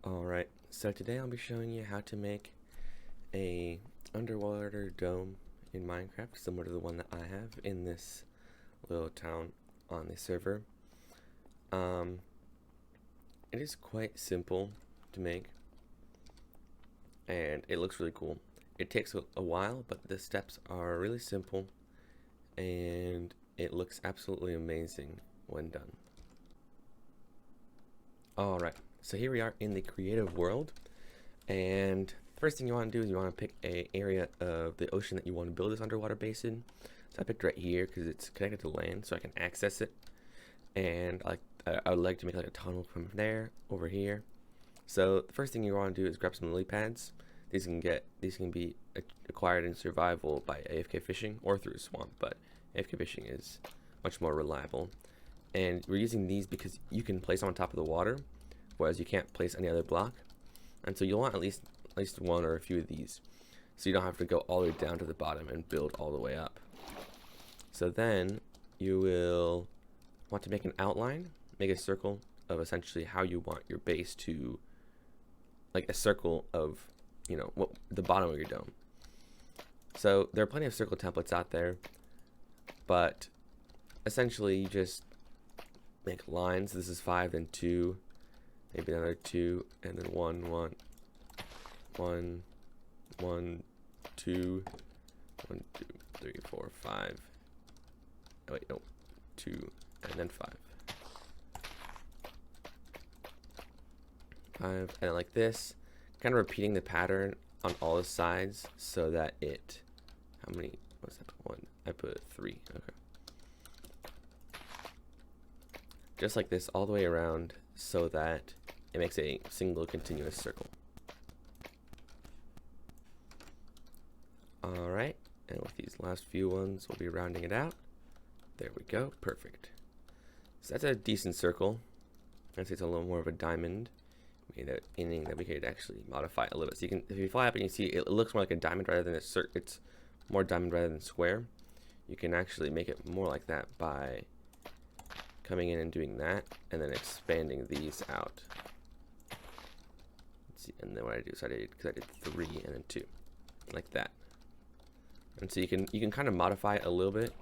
Alright, so today I'll be showing you how to make a underwater dome in Minecraft, similar to the one that I have in this little town on the server. It is quite simple to make, and it looks really cool. It takes a while, but the steps are really simple, and it looks absolutely amazing when done. Alright, so here we are in the creative world, and the first thing you want to do is you want to pick an area of the ocean that you want to build this underwater base in. So I picked right here because it's connected to land, so I can access it. And I would like to make like a tunnel from there over here. So the first thing you want to do is grab some lily pads. These can be acquired in survival by AFK fishing or through a swamp, but AFK fishing is much more reliable. And we're using these because you can place them on top of the water, whereas you can't place any other block. And so you'll want at least one or a few of these, so you don't have to go all the way down to the bottom and build all the way up. So then you will want to make an outline, make a circle of essentially how you want your base to, like a circle of, you know, what the bottom of your dome. So there are plenty of circle templates out there, but essentially you just make lines. This is 5, then 2, maybe another 2, and then 1, 1, 1, 1, 2, 1, 2, 3, 4, 5. Oh wait, no, 2, and then 5. 5, and then like this, kind of repeating the pattern on all the sides so that it, how many, what's that, 1, I put 3, okay. Just like this all the way around so that it makes a single continuous circle. Alright, and with these last few ones, we'll be rounding it out. There we go, perfect. So that's a decent circle. I'd say it's a little more of a diamond, meaning that we could actually modify it a little bit. So you can, if you fly up and you see it looks more like a diamond rather than it's more diamond rather than square. You can actually make it more like that by coming in and doing that, and then expanding these out. Let's see, and then what I do is I did 3 and then 2, like that. And so you can kind of modify it a little bit.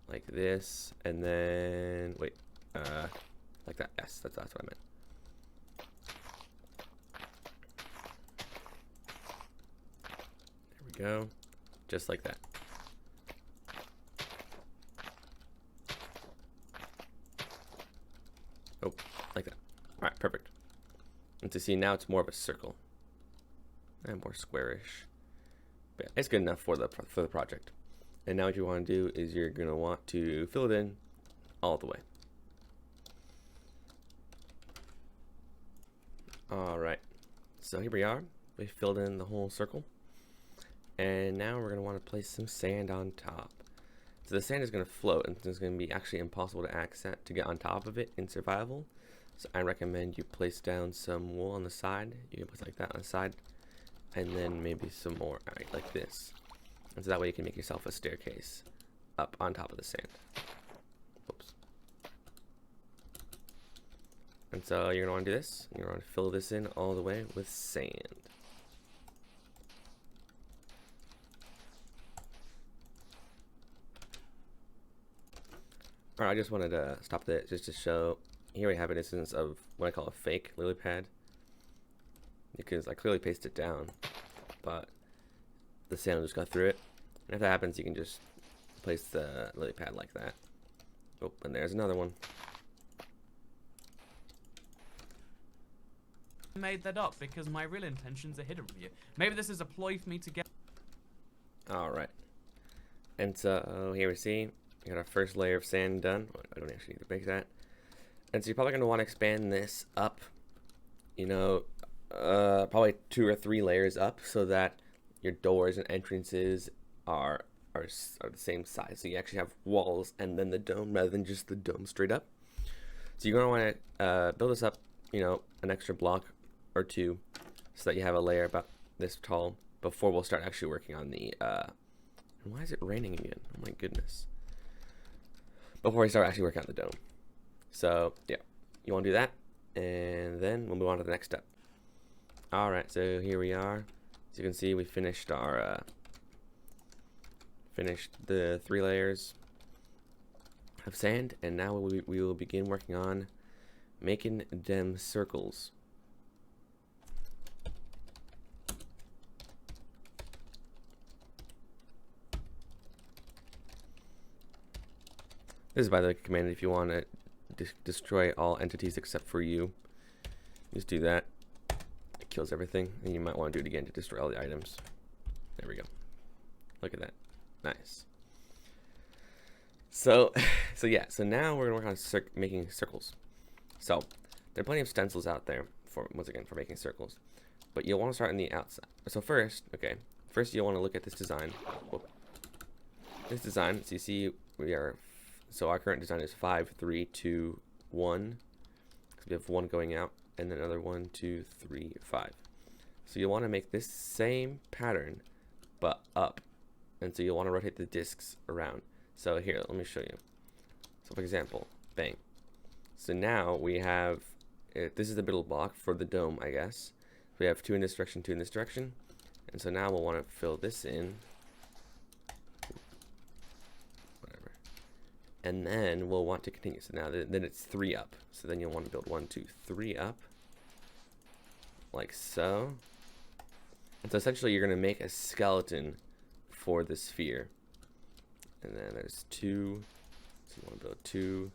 Like this, and then wait, like that. Yes, that's what I meant. There we go, just like that. Oh, like that. All right, perfect. And to see now, it's more of a circle and more squarish. But yeah, it's good enough for the project. And now what you want to do is you're going to want to fill it in all the way. Alright, so here we are. We filled in the whole circle. And now we're going to want to place some sand on top. So the sand is going to float, and it's going to be actually impossible to access to get on top of it in survival. So I recommend you place down some wool on the side. You can put like that on the side, and then maybe some more, right, like this. And so that way you can make yourself a staircase up on top of the sand. Oops. And so you're going to want to do this. You're going to fill this in all the way with sand. Alright, I just wanted to stop that just to show. Here we have an instance of what I call a fake lily pad, because I clearly pasted it down, but the sand just got through it. And if that happens, you can just place the lily pad like that. Oh, and there's another one. I made that up because my real intentions are hidden from you. Maybe this is a ploy for me to get. Alright. And so here we see we got our first layer of sand done. I don't actually need to make that. And so you're probably going to want to expand this up, you know, probably 2 or 3 layers up so that your doors and entrances are the same size. So you actually have walls and then the dome rather than just the dome straight up. So you're going to want to build this up, you know, an extra block or 2 so that you have a layer about this tall before we'll start actually working on the, why is it raining again? Oh my goodness. before we start actually working on the dome. So yeah, you want to do that, and then we'll move on to the next step. All right, so here we are. As you can see, we finished our finished the 3 layers of sand, and now we will begin working on making them circles. This is, by the way, command if you want to destroy all entities except for you. Just do that. It kills everything, and you might want to do it again to destroy all the items. There we go. Look at that. Nice. So, so now we're gonna work on making circles. So there are plenty of stencils out there for, once again, for making circles, but you'll want to start on the outside. So first you'll want to look at this design. Whoop. This design. So you see so our current design is 5, 3, 2, 1. Because we have 1 going out, and then another 1, 2, 3, 5. So you'll want to make this same pattern, but up. And so you'll want to rotate the discs around. So here, let me show you. So for example, bang. So now we have, this is the middle block for the dome, I guess. We have 2 in this direction, 2 in this direction. And so now we'll want to fill this in. Whatever. And then we'll want to continue. So now then it's 3 up. So then you'll want to build 1, 2, 3 up. Like so. And so essentially you're going to make a skeleton for the sphere. And then there's 2. So you want to build 2.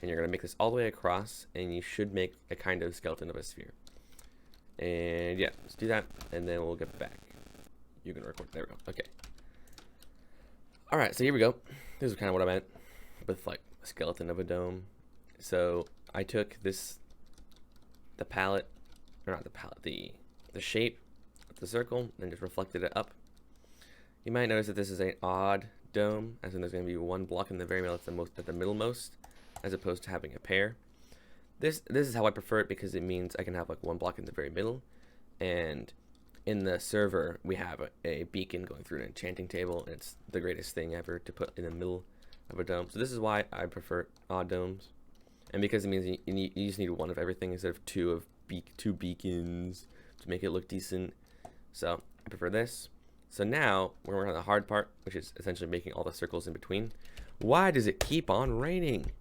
And you're going to make this all the way across, and you should make a kind of skeleton of a sphere. And yeah, let's do that, and then we'll get back. You can record. There we go. Okay. All right, so here we go. This is kind of what I meant with like a skeleton of a dome. So I took the shape of the circle, and just reflected it up. You might notice that this is an odd dome, as in there's going to be 1 block in the very middle, at the middlemost, as opposed to having a pair. This is how I prefer it, because it means I can have like 1 block in the very middle, and in the server we have a beacon going through an enchanting table, and it's the greatest thing ever to put in the middle of a dome. So this is why I prefer odd domes, and because it means you just need 1 of everything instead of 2 beacons to make it look decent. So I prefer this. So now we're working on the hard part, which is essentially making all the circles in between. Why does it keep on raining?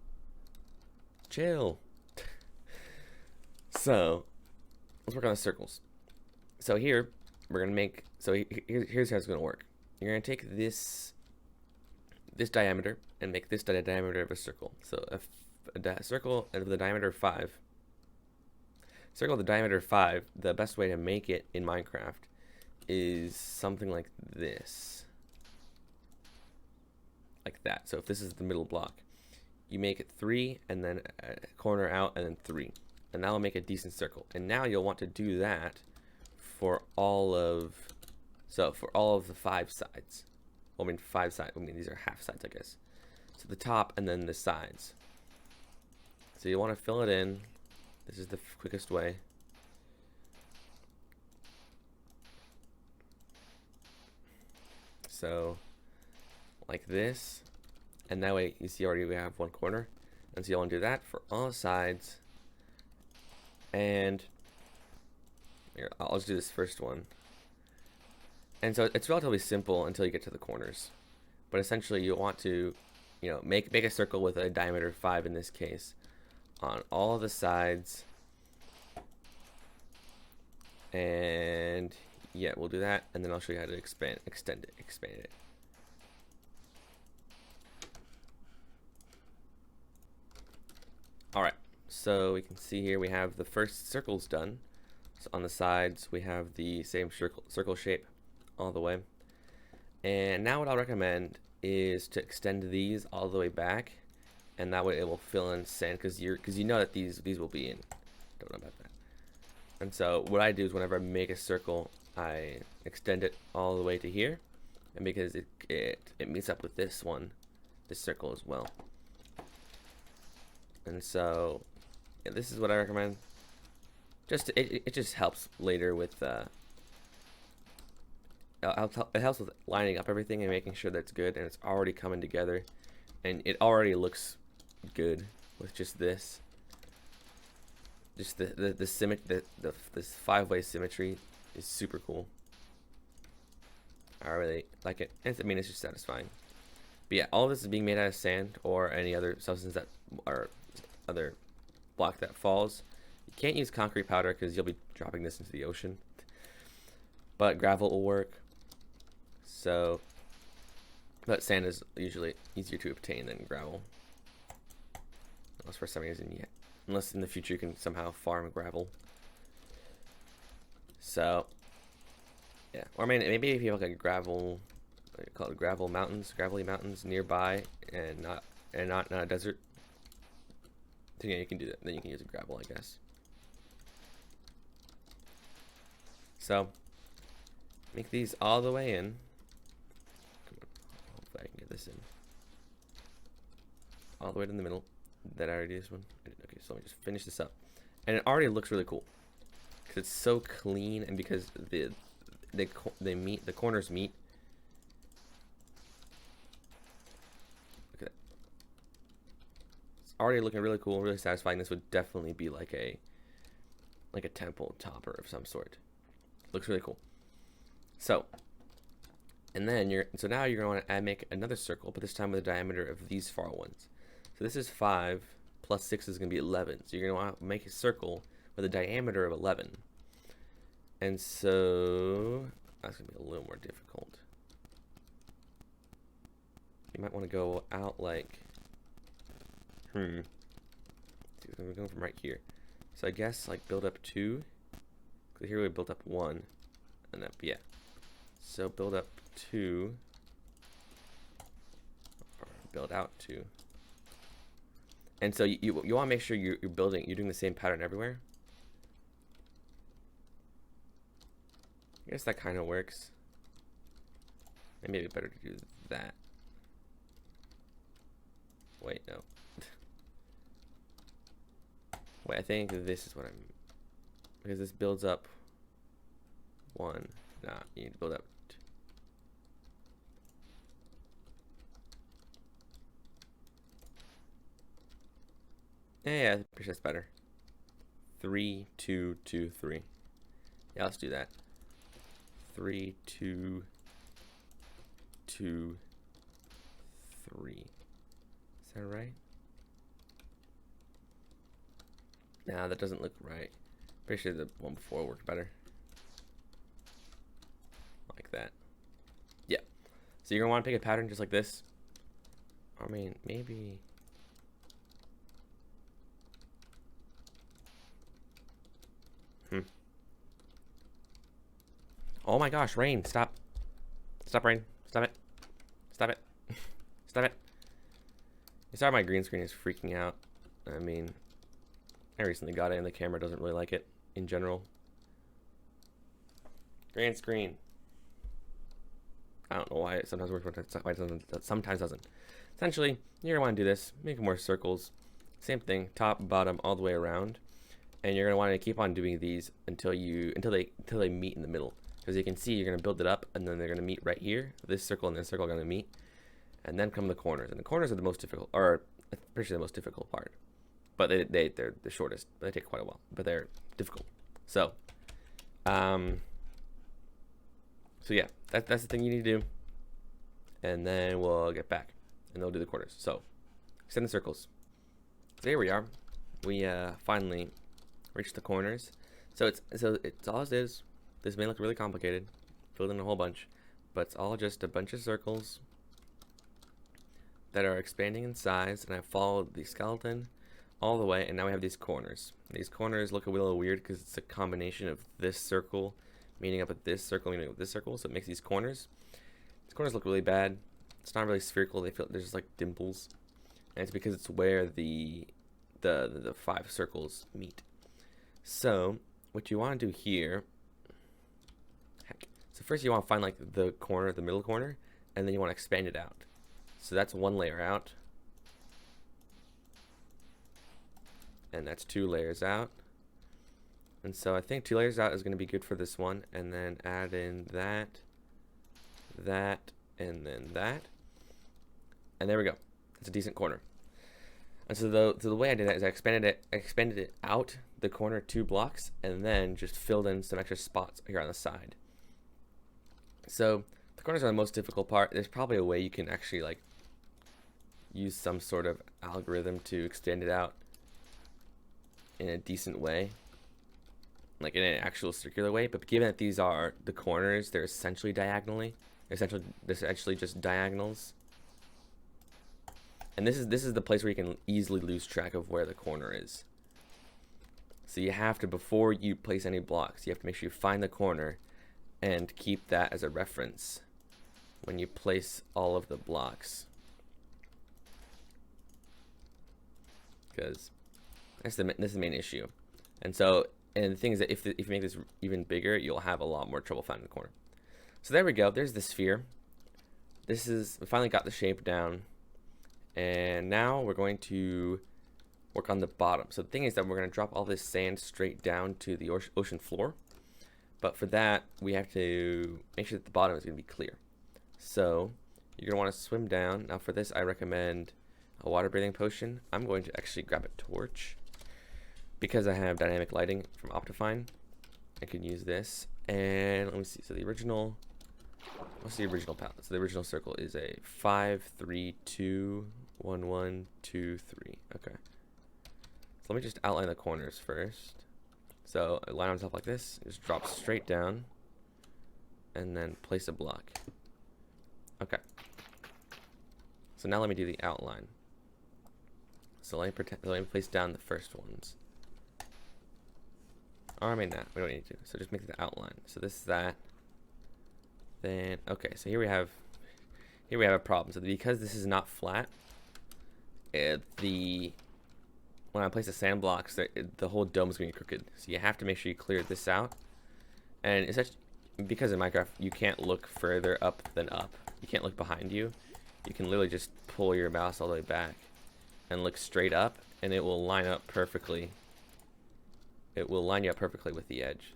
Chill. So let's work on the circles. So here we're gonna make. So here's how it's gonna work. You're gonna take this diameter and make this diameter of a circle. So a circle of the diameter of 5. Circle of the diameter of 5. The best way to make it in Minecraft is something like this, like that. So if this is the middle block, you make it 3 and then a corner out and then 3, and that will make a decent circle. And now you'll want to do that for all of the 5 sides. Well, I mean 5 sides. I mean these are half sides, I guess. So the top and then the sides. So you want to fill it in. This is the quickest way. So like this, and that way you see already we have 1 corner, and so you'll want to do that for all sides. And here, I'll just do this first one. And so it's relatively simple until you get to the corners, but essentially you want to, make a circle with a diameter of 5 in this case on all the sides. And yeah, we'll do that, and then I'll show you how to expand it. All right, so we can see here we have the first circles done. So on the sides, we have the same circle shape all the way. And now what I'll recommend is to extend these all the way back, and that way it will fill in sand, because you know that these will be in. Don't know about that. And so what I do is whenever I make a circle, I extend it all the way to here, and because it meets up with this circle as well. And so yeah, this is what I recommend. It just helps later with it helps with lining up everything and making sure that it's good and it's already coming together and it already looks good with just this. Just this 5-way symmetry is super cool. I really like it. I mean, it's just satisfying. But yeah, all of this is being made out of sand or any other substance that or other block that falls. You can't use concrete powder because you'll be dropping this into the ocean. But gravel will work. So, but sand is usually easier to obtain than gravel. Unless for some reason, yeah. Unless in the future you can somehow farm gravel. So, yeah. Or I mean, maybe if you have like a gravel, what do you call it, gravelly mountains nearby, and not a desert. Then yeah, you can do that. Then you can use a gravel, I guess. So, make these all the way in. Come on, hopefully I can get this in. All the way to the middle. That I already did this one. Okay, so let me just finish this up. And it already looks really cool. Because it's so clean and because the corners meet. Look at that. It's already looking really cool, really satisfying. This would definitely be like a temple topper of some sort. Looks really cool. So, and then so now you're going to want to make another circle, but this time with a diameter of these far ones. So this is 5 plus 6 is going to be 11. So you're going to want to make a circle with a diameter of 11. And so that's going to be a little more difficult. You might want to go out like, we're going from right here. So I guess like build up 2. Because here we built up 1. And up, yeah. So build up 2. Or build out 2. And so you want to make sure you're doing the same pattern everywhere. I guess that kind of works. Maybe it'd be better to do that. Wait, no. Wait, I think this is what I'm... Because this builds up 1. Nah, you need to build up 2. Yeah, I'm pretty sure that's better. 3, 2, 2, 3. Yeah, let's do that. 3, 2, 2, 3. Is that right? Nah, that doesn't look right. Pretty sure the one before worked better. Like that. Yeah. So you're gonna want to pick a pattern just like this. I mean, maybe. Oh my gosh, rain, stop. Stop, rain. Stop it. Stop it. Stop it. Sorry, my green screen is freaking out. I mean, I recently got it and the camera doesn't really like it in general. Green screen. I don't know why it sometimes works, why it sometimes doesn't. Essentially, you're gonna want to do this, make more circles. Same thing, top, bottom, all the way around. And you're gonna want to keep on doing these until they meet in the middle. Because you can see, you're going to build it up, and then they're going to meet right here. This circle and this circle are going to meet. And then come the corners. And the corners are the most difficult, or I'm pretty sure the most difficult part. But they're the shortest. They take quite a while, but they're difficult. So, so yeah, that's the thing you need to do. And then we'll get back, and they'll do the corners. So, extend the circles. So here we are. We finally reached the corners. So it's all it is. This may look really complicated, filled in a whole bunch, but it's all just a bunch of circles that are expanding in size, and I followed the skeleton all the way, and now we have these corners. These corners look a little weird because it's a combination of this circle meeting up with this circle meeting up with this circle, so it makes these corners. These corners look really bad. It's not really spherical. They feel there's just like dimples, and it's because it's where the 5 circles meet. So what you want to do here. So first you want to find like the corner, the middle corner, and then you want to expand it out. So that's 1 layer out. And that's 2 layers out. And so I think 2 layers out is going to be good for this one. And then add in that, and then that. And there we go. That's a decent corner. And so the way I did that is I expanded it out the corner 2 blocks, and then just filled in some extra spots here on the side. So the corners are the most difficult part. There's probably a way you can actually like use some sort of algorithm to extend it out in a decent way, like in an actual circular way. But given that these are the corners, they're essentially essentially just diagonals. And this is the place where you can easily lose track of where the corner is. So you have to, before you place any blocks, you have to make sure you find the corner and keep that as a reference when you place all of the blocks. Because this is the main issue. And the thing is that if you make this even bigger, you'll have a lot more trouble finding the corner. So there we go. There's the sphere. We finally got the shape down. And now we're going to work on the bottom. So the thing is that we're going to drop all this sand straight down to the ocean floor. But for that, we have to make sure that the bottom is going to be clear. So you're going to want to swim down. Now for this, I recommend a water breathing potion. I'm going to actually grab a torch because I have dynamic lighting from Optifine. I can use this. And let me see. So what's the original palette? So the original circle is a 5, 3, 2, 1, 1, 2, 3. Okay. So let me just outline the corners first. So I line on top like this, just drop straight down, and then place a block. Okay. So now let me do the outline. So let me place down the first ones. Or I mean not. We don't need to. So just make the outline. So this is that. Then okay. So here we have a problem. So because this is not flat, when I place the sand blocks, the whole dome is going to be crooked. So you have to make sure you clear this out. And it's actually, because in Minecraft you can't look further up than up. You can't look behind you. You can literally just pull your mouse all the way back and look straight up, and it will line up perfectly. It will line you up perfectly with the edge.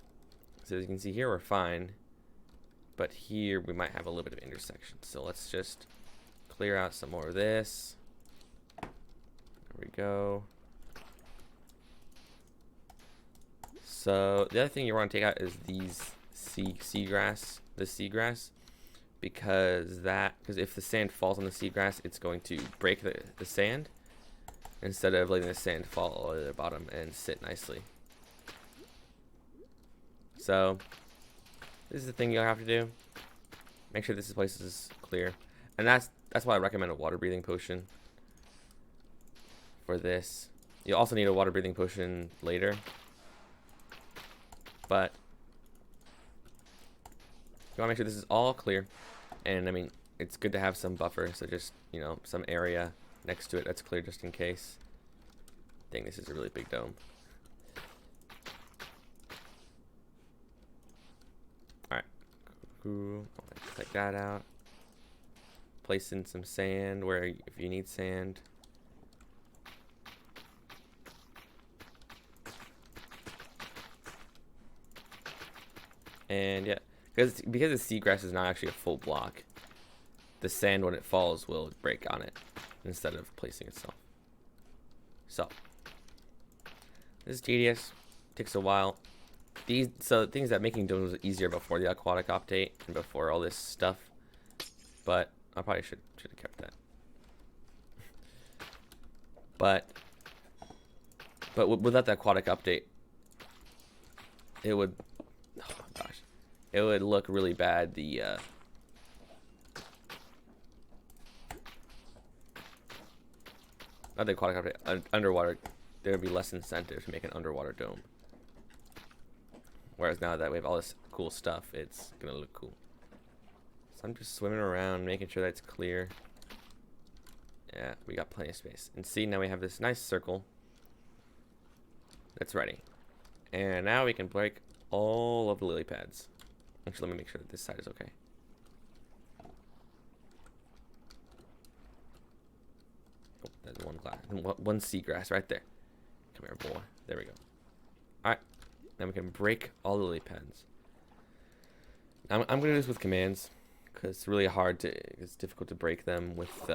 So as you can see here, we're fine. But here we might have a little bit of intersection. So let's just clear out some more of this. There we go. So the other thing you want to take out is these seagrass, because if the sand falls on the seagrass, it's going to break the sand instead of letting the sand fall all the way to the bottom and sit nicely. So this is the thing you'll have to do. Make sure this place is clear, and that's why I recommend a water breathing potion for this. You also need a water breathing potion later, but you want to make sure this is all clear. And I mean, it's good to have some buffer, so just, you know, some area next to it that's clear just in case. Dang, this is a really big dome. Alright, cool. Take that out. Place in some sand if you need sand. And yeah, because the seagrass is not actually a full block, the sand when it falls will break on it instead of placing itself. So this is tedious, takes a while. Things that making domes was easier before the aquatic update and before all this stuff, but I probably should have kept that. But without the aquatic update, it would, oh gosh, it would look really bad. Not the aquatic update, underwater, there would be less incentive to make an underwater dome. Whereas now that we have all this cool stuff, it's gonna look cool. So I'm just swimming around, making sure that it's clear. Yeah, we got plenty of space. And see, now we have this nice circle that's ready. And now we can break all of the lily pads. Actually, let me make sure that this side is okay. Oh, there's one seagrass right there. Come here, boy. There we go. Alright. Now we can break all the lily pads. I'm going to do this with commands, because it's really hard it's difficult to break them with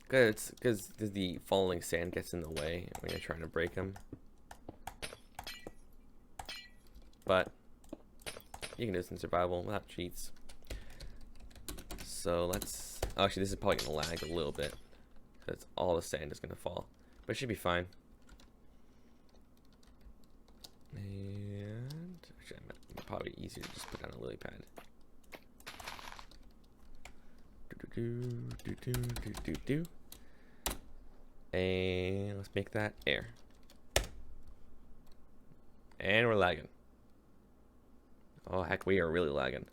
Because the falling sand gets in the way when you're trying to break them. But you can do this in survival without cheats. So let's. Oh, actually, this is probably gonna lag a little bit because all the sand is gonna fall, but it should be fine. And actually, probably easier to just put down a lily pad. And let's make that air. And we're lagging. Oh heck, we are really lagging.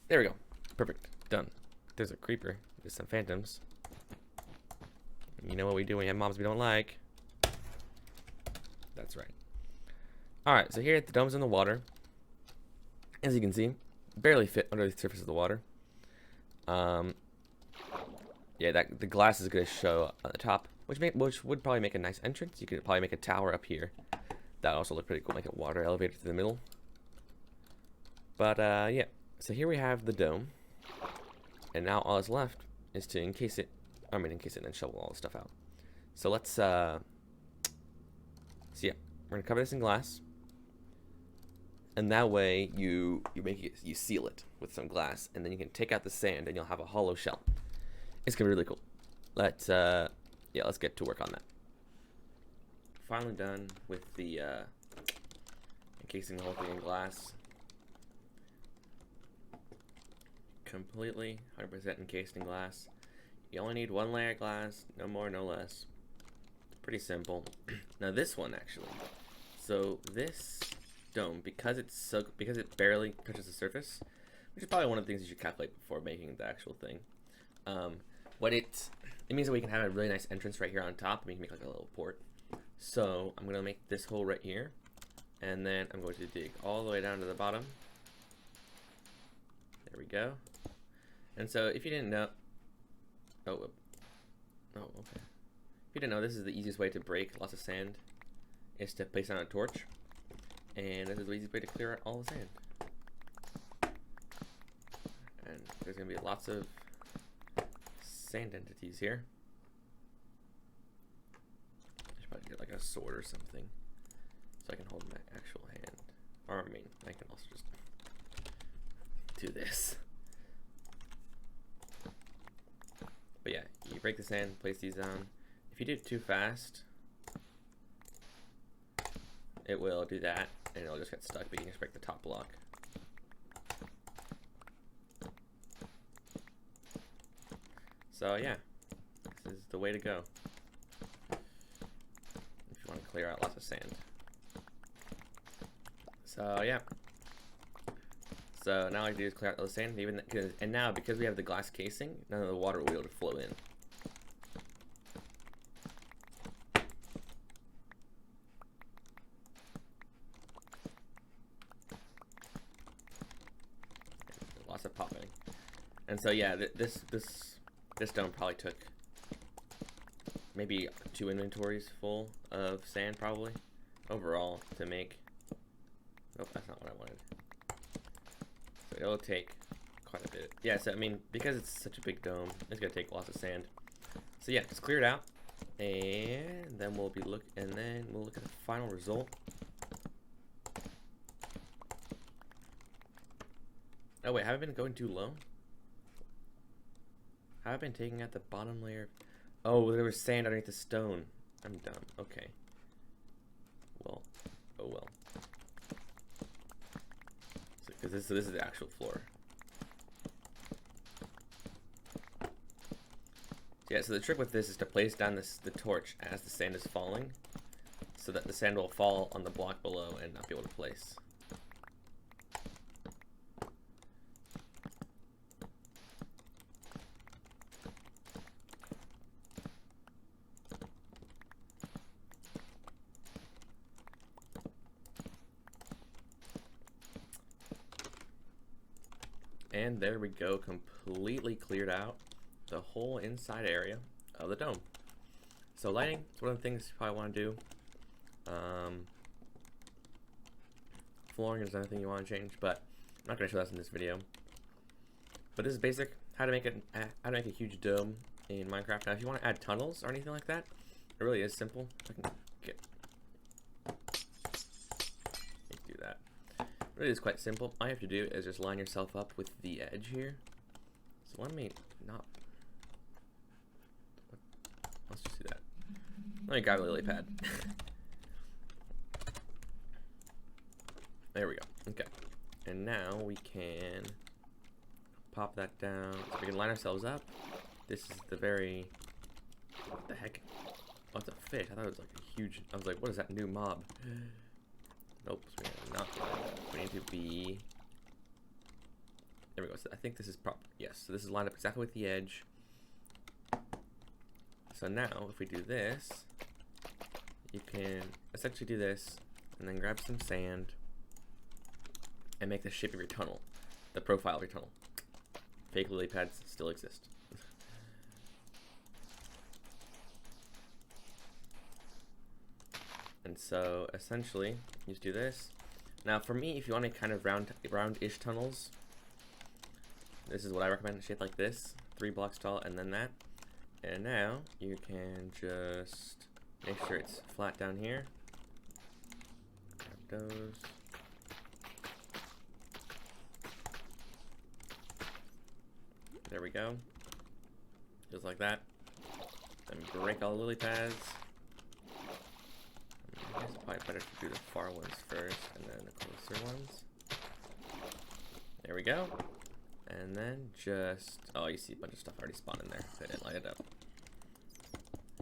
There we go. Perfect. Done. There's a creeper. There's some phantoms. You know what we do when you have mobs we don't like. That's right. Alright, so here the dome's in the water. As you can see, barely fit under the surface of the water. Yeah, the glass is going to show on the top, which would probably make a nice entrance. You could probably make a tower up here. That also look pretty cool, like a water elevator to the middle. But yeah, so here we have the dome, and now all that's left is to encase it. I mean, encase it and then shovel all the stuff out. So let's so yeah, we're gonna cover this in glass, and that way you seal it with some glass, and then you can take out the sand, and you'll have a hollow shell. It's gonna be really cool. Let's yeah, let's get to work on that. Finally done with the encasing the whole thing in glass. Completely 100% encased in glass. You only need one layer of glass, no more, no less. It's pretty simple. Now this one actually. So this dome, because it barely touches the surface, which is probably one of the things you should calculate before making the actual thing. It means that we can have a really nice entrance right here on top, and we can make like a little port. So I'm gonna make this hole right here, and then I'm going to dig all the way down to the bottom. There we go. And so if you didn't know, okay. If you didn't know, this is the easiest way to break lots of sand, is to place down a torch, and this is the easiest way to clear out all the sand. And there's gonna be lots of sand entities here. I should probably get like a sword or something, so I can hold my actual hand. Or I mean, I can also just do this. But yeah, you break the sand, place these down. If you do it too fast, it will do that, and it'll just get stuck, but you can just break the top block. So yeah, this is the way to go if you want to clear out lots of sand. So yeah. So now all I do is clear out the sand, and now because we have the glass casing, none of the water will be able to flow in. Lots of popping. And so yeah, this dome probably took maybe 2 inventories full of sand probably overall to make. Nope, that's not what I wanted. So it'll take quite a bit. Yeah, so I mean, because it's such a big dome, it's gonna take lots of sand. So yeah, just clear it out, and then we'll look at the final result. Oh wait, have I been going too low? Have I been taking out the bottom layer? Oh, there was sand underneath the stone. I'm dumb. Okay. Well, oh well. Because this is the actual floor. Yeah, so the trick with this is to place down the torch as the sand is falling, so that the sand will fall on the block below and not be able to place. And there we go, completely cleared out the whole inside area of the dome. So lighting is one of the things you probably want to do. Flooring is another thing you want to change, but I'm not going to show that in this video. But this is basic how to make a huge dome in Minecraft. Now, if you want to add tunnels or anything like that, it really is simple. I can do that. It really is quite simple. All you have to do is just line yourself up with the edge here. So let me not. Let's just do that. Let me grab a lily pad. There we go. Okay. And now we can pop that down. So we can line ourselves up. This is the very... What the heck? Oh, it's a fish. I thought it was like a huge... I was like, what is that new mob? Nope. So we not. We need to be... There we go. So I think this is proper. Yes. So this is lined up exactly with the edge. So now, if we do this, you can essentially do this, and then grab some sand, and make the shape of your tunnel, the profile of your tunnel. Fake lily pads still exist. And so, essentially, you just do this. Now, for me, if you want to kind of round-ish tunnels, this is what I recommend, shape like this, 3 blocks tall, and then that. And now, you can just make sure it's flat down here. Grab those. There we go. Just like that. Then break all the lily pads. I guess it's probably better to do the far ones first and then the closer ones. There we go. And then just... Oh, you see a bunch of stuff already spawned in there. So I didn't light it up.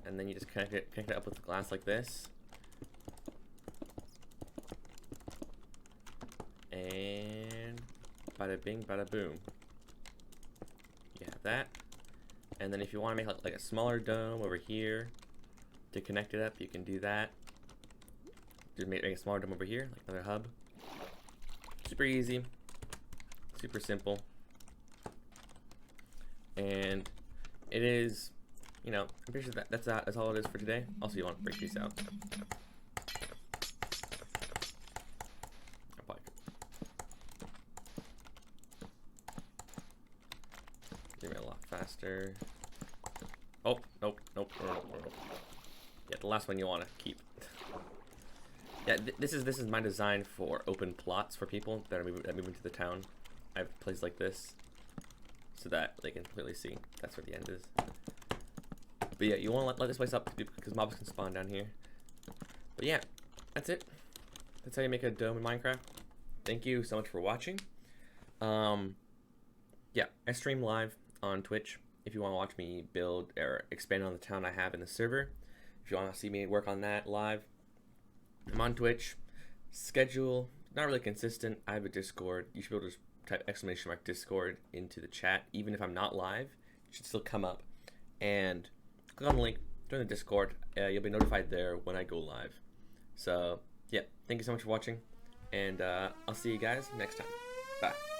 And then you just connect it up with the glass like this. And... Bada bing, bada boom. You have that. And then if you want to make like a smaller dome over here to connect it up, you can do that. Just make a smaller dome over here, like another hub. Super easy. Super simple. And it is, you know, I'm pretty sure that's all it is for today. Also, you want to break these out. Give me a lot faster. Oh, nope. Yeah, the last one you want to keep. Yeah, this is my design for open plots for people that are moving to the town. I have places like this so that they can clearly see. That's where the end is. But yeah, you want to let this place up because mobs can spawn down here. But yeah, that's it. That's how you make a dome in Minecraft. Thank you so much for watching. Yeah, I stream live on Twitch if you want to watch me build or expand on the town I have in the server. If you want to see me work on that live, I'm on Twitch. Schedule, not really consistent. I have a Discord. You should be able to just type ! Discord into the chat. Even if I'm not live, it should still come up. And click on the link, join the Discord. You'll be notified there when I go live. So, yeah, thank you so much for watching. And I'll see you guys next time. Bye.